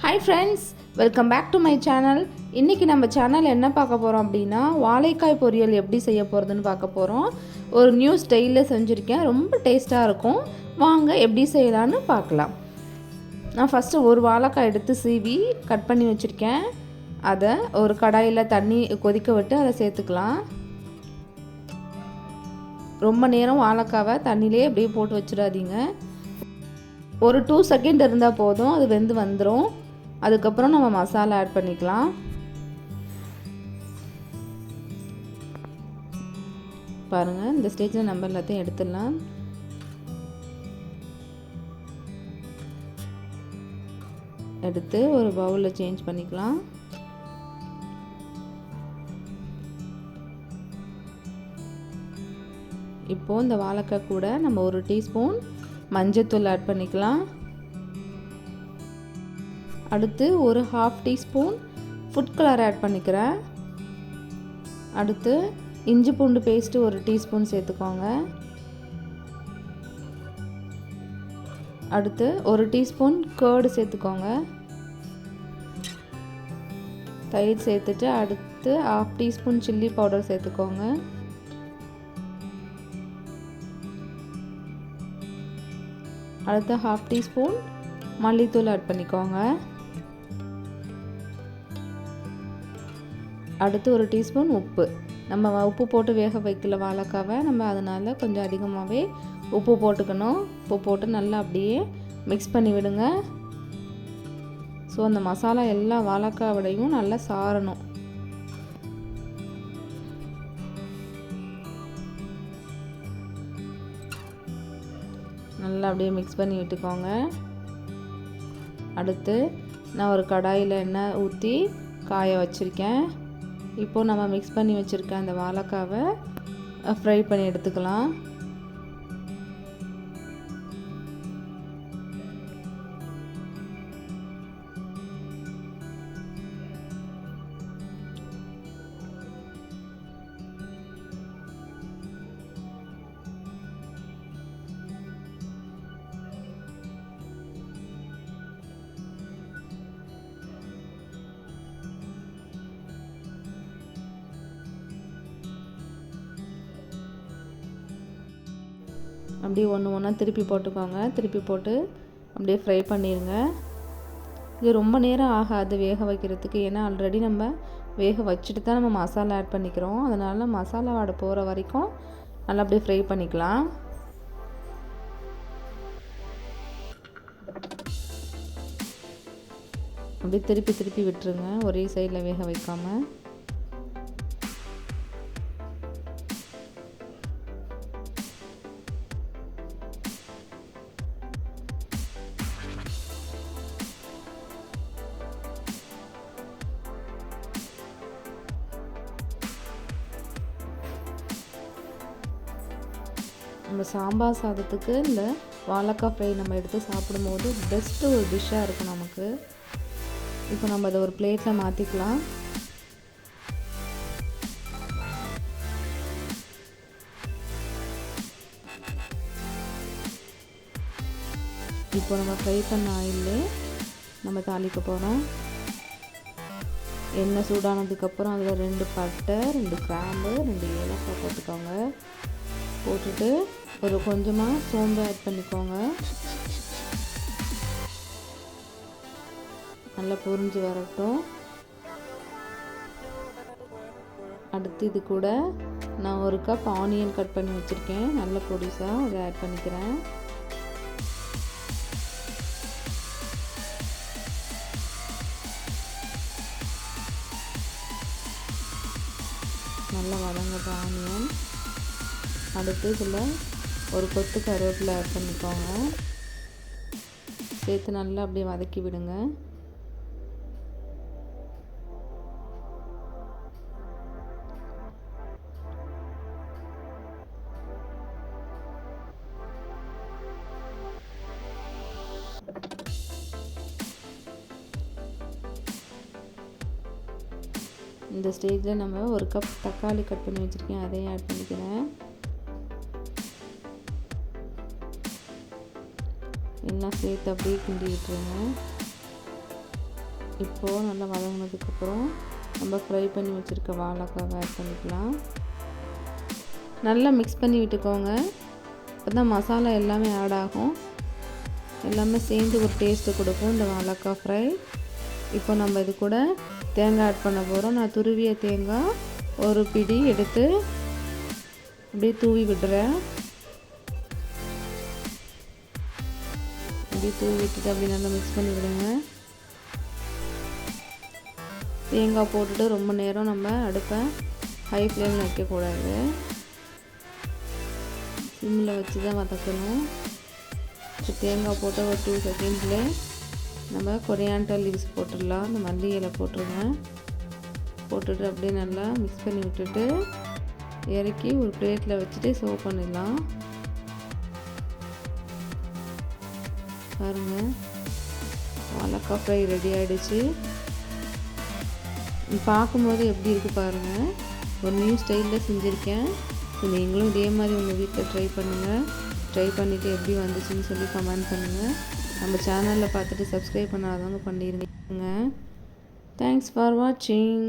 Hi friends, welcome back to my channel. இன்றைக்கி நம்ம channel என்ன பார்க்க போகிறோம் அப்படின்னா, வாழைக்காய் பொரியல் எப்படி செய்ய போகிறதுன்னு பார்க்க போகிறோம். ஒரு நியூ ஸ்டைலில் செஞ்சுருக்கேன், ரொம்ப டேஸ்ட்டாக இருக்கும். வாங்க எப்படி செய்யலான்னு பார்க்கலாம். நான் ஃபஸ்ட்டு ஒரு வாழைக்காய் எடுத்து சீவி கட் பண்ணி வச்சுருக்கேன். அதை ஒரு கடாயில் தண்ணி கொதிக்க விட்டு அதை சேர்த்துக்கலாம். ரொம்ப நேரம் வாழைக்காவை தண்ணியிலே அப்படியே போட்டு வச்சிடாதீங்க. ஒரு 2 செகண்ட் இருந்தால் போதும், அது வெந்து வந்துடும். அதுக்கப்புறம் நம்ம மசாலா ஆட் பண்ணிக்கலாம். பாருங்கள், இந்த ஸ்டேஜில் நம்ம எல்லாத்தையும் எடுத்துடலாம். எடுத்து ஒரு பவுலில் சேஞ்ச் பண்ணிக்கலாம். இப்போது இந்த வாழைக்காய் கூட நம்ம ஒரு டீஸ்பூன் மஞ்சத்தூள் ஆட் பண்ணிக்கலாம். அடுத்து ஒரு 1/2 டீஸ்பூன் ஃபுட் கலர் ஆட் பண்ணிக்கிறேன். அடுத்து இஞ்சி பூண்டு பேஸ்ட்டு ஒரு டீஸ்பூன் சேர்த்துக்கோங்க. அடுத்து ஒரு டீஸ்பூன் கர்டு சேர்த்துக்கோங்க. தயிர் சேர்த்துட்டு அடுத்து 1/2 டீஸ்பூன் சில்லி பவுடர் சேர்த்துக்கோங்க. அடுத்து 1/2 டீஸ்பூன் மல்லித்தூள் ஆட் பண்ணிக்கோங்க. அடுத்து ஒரு டீஸ்பூன் உப்பு. நம்ம உப்பு போட்டு வேக வைக்கல வாழைக்காவை, நம்ம அதனால் கொஞ்சம் அதிகமாகவே உப்பு போட்டுக்கணும். உப்பு போட்டு நல்லா அப்படியே மிக்ஸ் பண்ணி விடுங்க. ஸோ அந்த மசாலா எல்லா வாழைக்காயோடையும் நல்லா சாரணும். நல்லா அப்படியே மிக்ஸ் பண்ணி விட்டுக்கோங்க. அடுத்து நான் ஒரு கடாயில் எண்ணெய் ஊற்றி காய வச்சுருக்கேன். இப்போது நம்ம மிக்ஸ் பண்ணி வச்சுருக்க அந்த வாழைக்காவை ஃப்ரை பண்ணி எடுத்துக்கலாம். அப்படியே ஒன்று ஒன்றா திருப்பி போட்டுக்கோங்க. திருப்பி போட்டு அப்படியே ஃப்ரை பண்ணிடுங்க. இது ரொம்ப நேரம் ஆகாது வேக வைக்கிறதுக்கு, ஏன்னா ஆல்ரெடி நம்ம வேக வச்சுட்டு தான் நம்ம மசாலா ஆட் பண்ணிக்கிறோம். அதனால் மசாலா வாடை போகிற வரைக்கும் நல்லா அப்படியே ஃப்ரை பண்ணிக்கலாம். அப்படியே திருப்பி திருப்பி விட்டுருங்க, ஒரே சைடில் வேக வைக்காமல். நம்ம சாம்பார் சாதத்துக்கு இந்த வாழைக்காய் ஃப்ரை நம்ம எடுத்து சாப்பிடும்போது பெஸ்ட்டு ஒரு டிஷ்ஷாக இருக்கும் நமக்கு. இப்போ நம்ம அதை ஒரு பிளேட்டில் மாற்றிக்கலாம். இப்போ நம்ம ஃப்ரை பண்ண ஆயிலே நம்ம தாளிக்க போகிறோம். எண்ணெய் சூடானதுக்கப்புறம் அதில் 2 பட்டை, 2 கிராம்பு, 2 ஏலக்காய் போட்டுக்கோங்க. போட்டுட்டு ஒரு கொஞ்சமாக சோம்பு ஆட் பண்ணிக்கோங்க. நல்லா பொரிஞ்சு வரட்டும். அடுத்து இது கூட நான் ஒரு கப் ஆனியன் கட் பண்ணி வச்சுருக்கேன், நல்ல பொடிசாக அதை ஆட் பண்ணிக்கிறேன். நல்லா வதங்கட்டும் ஆனியன். அடுத்து இதில் ஒரு கொத்து கருவேப்பிலை ஆட் பண்ணிக்கோங்க. சேர்த்து நல்லா அப்படியே வதக்கி விடுங்க. இந்த ஸ்டேஜில் நம்ம ஒரு கப் தக்காளி கட் பண்ணி வச்சுருக்கேன், அதையும் ஆட் பண்ணிக்கிறேன். எல்லாம் சேர்த்து அப்படியே கிண்டி விட்டுருங்க. இப்போது நல்லா வதங்கினதுக்கப்புறம் நம்ம ஃப்ரை பண்ணி வச்சுருக்க வாழைக்காவை ஆட் பண்ணிக்கலாம். நல்லா மிக்ஸ் பண்ணி விட்டுக்கோங்க. அப்போ தான் மசாலா எல்லாமே ஆட் ஆகும், எல்லாமே சேர்ந்து ஒரு டேஸ்ட்டு கொடுக்கும் இந்த வாழைக்காய் ஃப்ரை. இப்போ நம்ம இது கூட தேங்காய் ஆட் பண்ண போகிறோம். நான் துருவிய தேங்காய் ஒரு பிடி எடுத்து அப்படியே தூவி விடுறேன். அப்படியே தூவி விட்டுட்டு அப்படியே நல்லா மிக்ஸ் பண்ணி விடுங்க. தேங்காய் போட்டுட்டு ரொம்ப நேரம் நம்ம அடுப்பை ஹை ஃப்ளேமில் வைக்கக்கூடாது, சிம்மில் வச்சு தான் வதக்கணும். இப்போ தேங்காய் போட்டு ஒரு 2 செகண்ட்ஸ்லேயே நம்ம கொரியாண்டர் லீவ்ஸ் போட்டுடலாம். இந்த மல்லி இலை போட்டுருங்க. போட்டுட்டு அப்படியே நல்லா மிக்ஸ் பண்ணி விட்டுட்டு இறக்கி ஒரு பிளேட்டில் வச்சுட்டு சர்வ் பண்ணிடலாம். பாருங்கள், வாழைக்காய் ஃப்ரை ரெடி ஆகிடுச்சு. பார்க்கும்போது எப்படி இருக்குது பாருங்கள். ஒரு நியூ ஸ்டைலில் செஞ்சுருக்கேன். நீங்களும் இதே மாதிரி உங்கள் வீட்டில் ட்ரை பண்ணுங்கள். ட்ரை பண்ணிவிட்டு எப்படி வந்துச்சுன்னு சொல்லி கமெண்ட் பண்ணுங்கள். நம்ம சேனலில் பார்த்துட்டு சப்ஸ்கிரைப் பண்ணாதவங்க பண்ணிடுங்க. தேங்க்ஸ் ஃபார் வாட்சிங்.